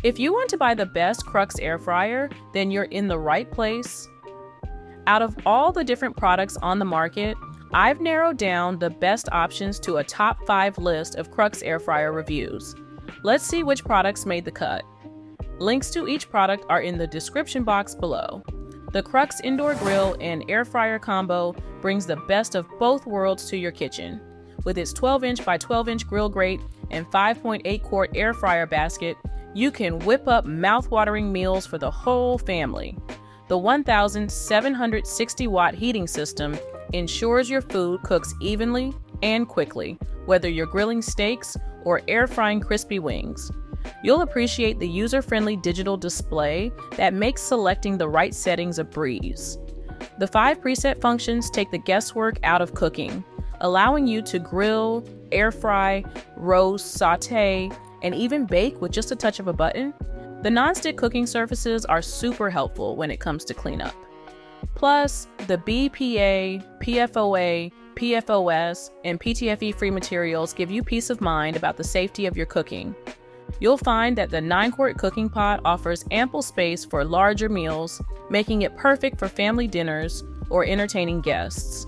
If you want to buy the best Crux air fryer, then you're in the right place. Out of all the different products on the market, I've narrowed down the best options to a top 5 list of Crux air fryer reviews. Let's see which products made the cut. Links to each product are in the description box below. The Crux indoor grill and air fryer combo brings the best of both worlds to your kitchen. With its 12-inch by 12-inch grill grate and 5.8-quart air fryer basket, you can whip up mouth-watering meals for the whole family. The 1,760-watt heating system ensures your food cooks evenly and quickly, whether you're grilling steaks or air frying crispy wings. You'll appreciate the user-friendly digital display that makes selecting the right settings a breeze. The 5 preset functions take the guesswork out of cooking, allowing you to grill, air fry, roast, sauté, and even bake with just a touch of a button. The non-stick cooking surfaces are super helpful when it comes to cleanup. Plus, the BPA, PFOA, PFOS, and PTFE-free materials give you peace of mind about the safety of your cooking. You'll find that the 9-quart cooking pot offers ample space for larger meals, making it perfect for family dinners or entertaining guests.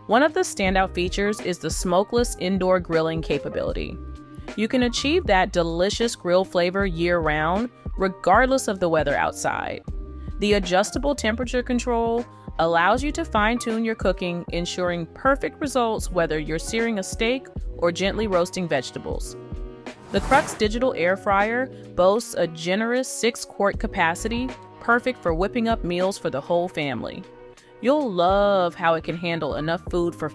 One of the standout features is the smokeless indoor grilling capability. You can achieve that delicious grill flavor year-round, regardless of the weather outside. The adjustable temperature control allows you to fine-tune your cooking, ensuring perfect results whether you're searing a steak or gently roasting vegetables. The Crux digital air fryer boasts a generous 6-quart capacity, perfect for whipping up meals for the whole family. You'll love how it can handle enough food for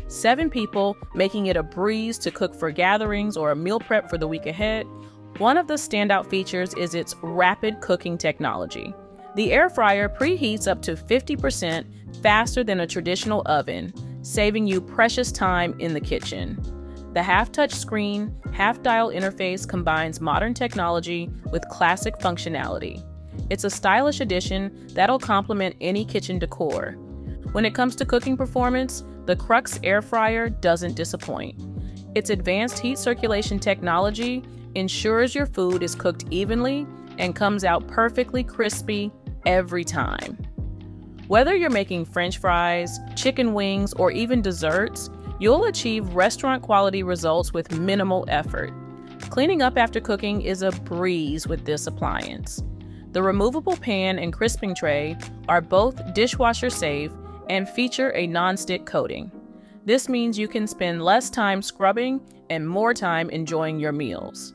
7 people, making it a breeze to cook for gatherings or a meal prep for the week ahead. One of the standout features is its rapid cooking technology. The air fryer preheats up to 50% faster than a traditional oven, saving you precious time in the kitchen. The half-touch screen, half-dial interface combines modern technology with classic functionality. It's a stylish addition that'll complement any kitchen decor. When it comes to cooking performance, the Crux air fryer doesn't disappoint. Its advanced heat circulation technology ensures your food is cooked evenly and comes out perfectly crispy every time. Whether you're making French fries, chicken wings, or even desserts, you'll achieve restaurant-quality results with minimal effort. Cleaning up after cooking is a breeze with this appliance. The removable pan and crisping tray are both dishwasher safe and feature a non-stick coating. This means you can spend less time scrubbing and more time enjoying your meals.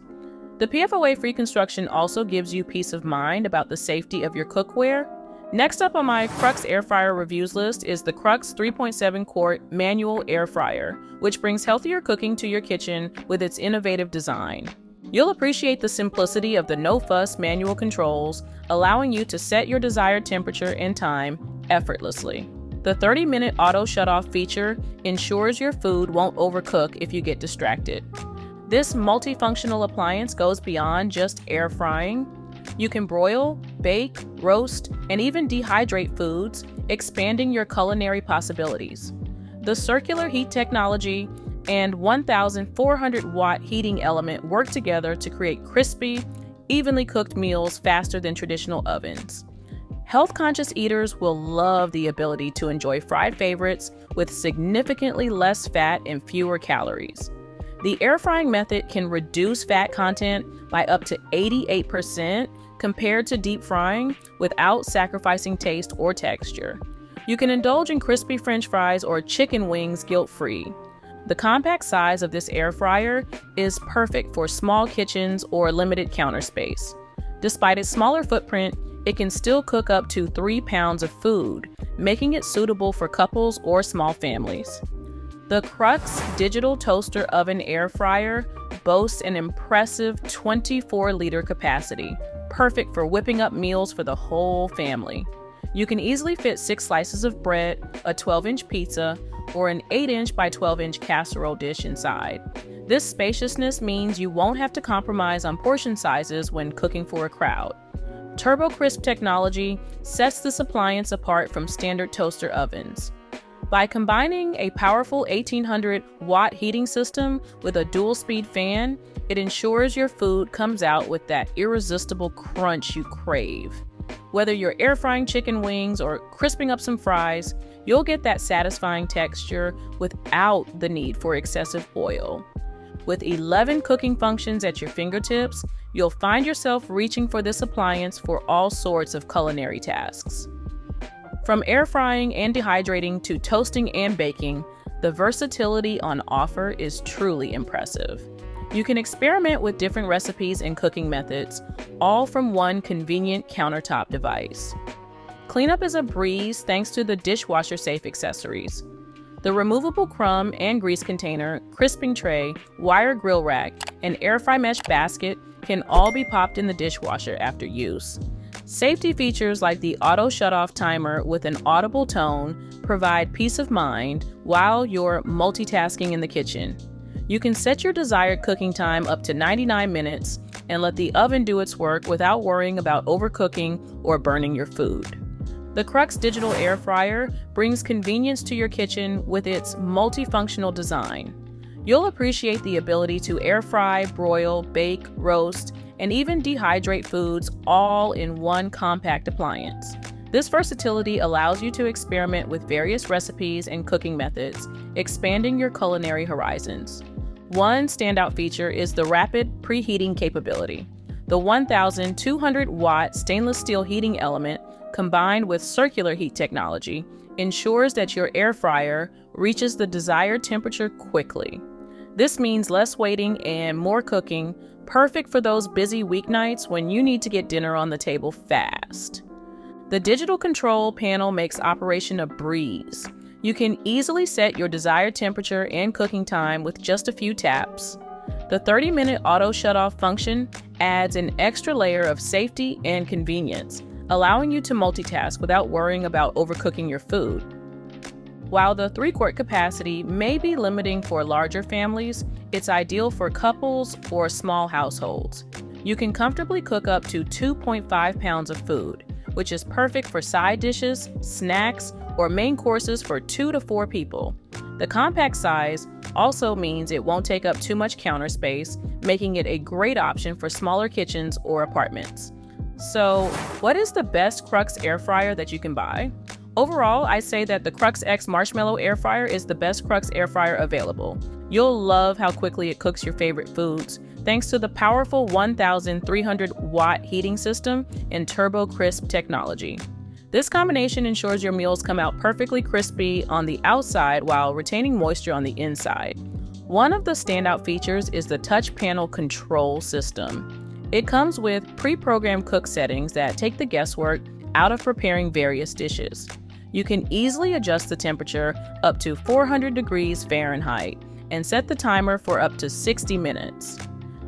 The PFOA-free construction also gives you peace of mind about the safety of your cookware. Next up on my Crux air fryer reviews list is the Crux 3.7-quart manual air fryer, which brings healthier cooking to your kitchen with its innovative design. You'll appreciate the simplicity of the no-fuss manual controls, allowing you to set your desired temperature and time effortlessly. The 30-minute auto shutoff feature ensures your food won't overcook if you get distracted. This multifunctional appliance goes beyond just air frying. You can broil, bake, roast, and even dehydrate foods, expanding your culinary possibilities. The circular heat technology and 1,400-watt heating element work together to create crispy, evenly cooked meals faster than traditional ovens. Health-conscious eaters will love the ability to enjoy fried favorites with significantly less fat and fewer calories. The air frying method can reduce fat content by up to 88% compared to deep frying without sacrificing taste or texture. You can indulge in crispy French fries or chicken wings guilt-free. The compact size of this air fryer is perfect for small kitchens or limited counter space. Despite its smaller footprint, it can still cook up to 3 pounds of food, making it suitable for couples or small families. The Crux digital toaster oven air fryer boasts an impressive 24-liter capacity, perfect for whipping up meals for the whole family. You can easily fit 6 slices of bread, a 12-inch pizza, or an 8-inch by 12-inch casserole dish inside. This spaciousness means you won't have to compromise on portion sizes when cooking for a crowd. Turbo Crisp technology sets this appliance apart from standard toaster ovens. By combining a powerful 1800-watt heating system with a dual-speed fan, it ensures your food comes out with that irresistible crunch you crave. Whether you're air frying chicken wings or crisping up some fries, you'll get that satisfying texture without the need for excessive oil. With 11 cooking functions at your fingertips, you'll find yourself reaching for this appliance for all sorts of culinary tasks. From air frying and dehydrating to toasting and baking, the versatility on offer is truly impressive. You can experiment with different recipes and cooking methods, all from one convenient countertop device. Cleanup is a breeze thanks to the dishwasher-safe accessories. The removable crumb and grease container, crisping tray, wire grill rack, and air fry mesh basket can all be popped in the dishwasher after use. Safety features like the auto shutoff timer with an audible tone provide peace of mind while you're multitasking in the kitchen. You can set your desired cooking time up to 99 minutes and let the oven do its work without worrying about overcooking or burning your food. The Crux digital air fryer brings convenience to your kitchen with its multifunctional design. You'll appreciate the ability to air fry, broil, bake, roast, and even dehydrate foods all in one compact appliance. This versatility allows you to experiment with various recipes and cooking methods, expanding your culinary horizons. One standout feature is the rapid preheating capability. The 1,200-watt stainless steel heating element, combined with circular heat technology, ensures that your air fryer reaches the desired temperature quickly. This means less waiting and more cooking, perfect for those busy weeknights when you need to get dinner on the table fast. The digital control panel makes operation a breeze. You can easily set your desired temperature and cooking time with just a few taps. The 30-minute auto shutoff function adds an extra layer of safety and convenience, allowing you to multitask without worrying about overcooking your food. While the 3-quart capacity may be limiting for larger families, it's ideal for couples or small households. You can comfortably cook up to 2.5 pounds of food, which is perfect for side dishes, snacks, or main courses for 2 to 4 people. The compact size also means it won't take up too much counter space, making it a great option for smaller kitchens or apartments. So, what is the best Crux air fryer that you can buy? Overall, I say that the Crux X Marshmello air fryer is the best Crux air fryer available. You'll love how quickly it cooks your favorite foods, thanks to the powerful 1,300-watt heating system and turbo crisp technology. This combination ensures your meals come out perfectly crispy on the outside while retaining moisture on the inside. One of the standout features is the touch panel control system. It comes with pre-programmed cook settings that take the guesswork out of preparing various dishes. You can easily adjust the temperature up to 400 degrees Fahrenheit and set the timer for up to 60 minutes.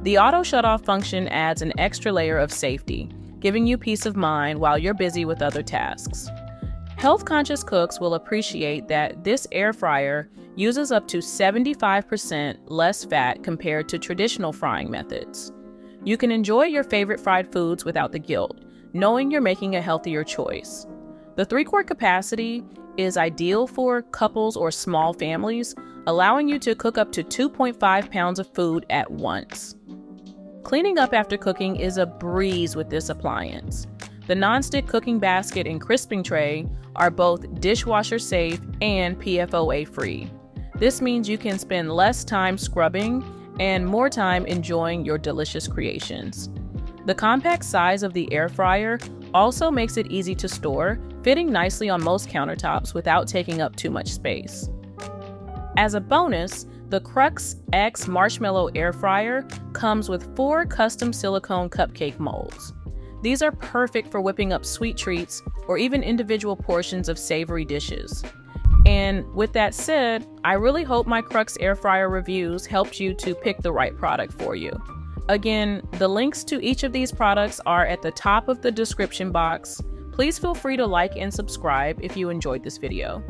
The auto shutoff function adds an extra layer of safety, giving you peace of mind while you're busy with other tasks. Health-conscious cooks will appreciate that this air fryer uses up to 75% less fat compared to traditional frying methods. You can enjoy your favorite fried foods without the guilt, knowing you're making a healthier choice. The 3-quart capacity is ideal for couples or small families, allowing you to cook up to 2.5 pounds of food at once. Cleaning up after cooking is a breeze with this appliance. The non-stick cooking basket and crisping tray are both dishwasher safe and PFOA free. This means you can spend less time scrubbing and more time enjoying your delicious creations. The compact size of the air fryer also makes it easy to store, fitting nicely on most countertops without taking up too much space. As a bonus, the Crux X Marshmello air fryer comes with 4 custom silicone cupcake molds. These are perfect for whipping up sweet treats or even individual portions of savory dishes. And with that said, I really hope my Crux air fryer reviews helped you to pick the right product for you. Again, the links to each of these products are at the top of the description box. Please feel free to like and subscribe if you enjoyed this video.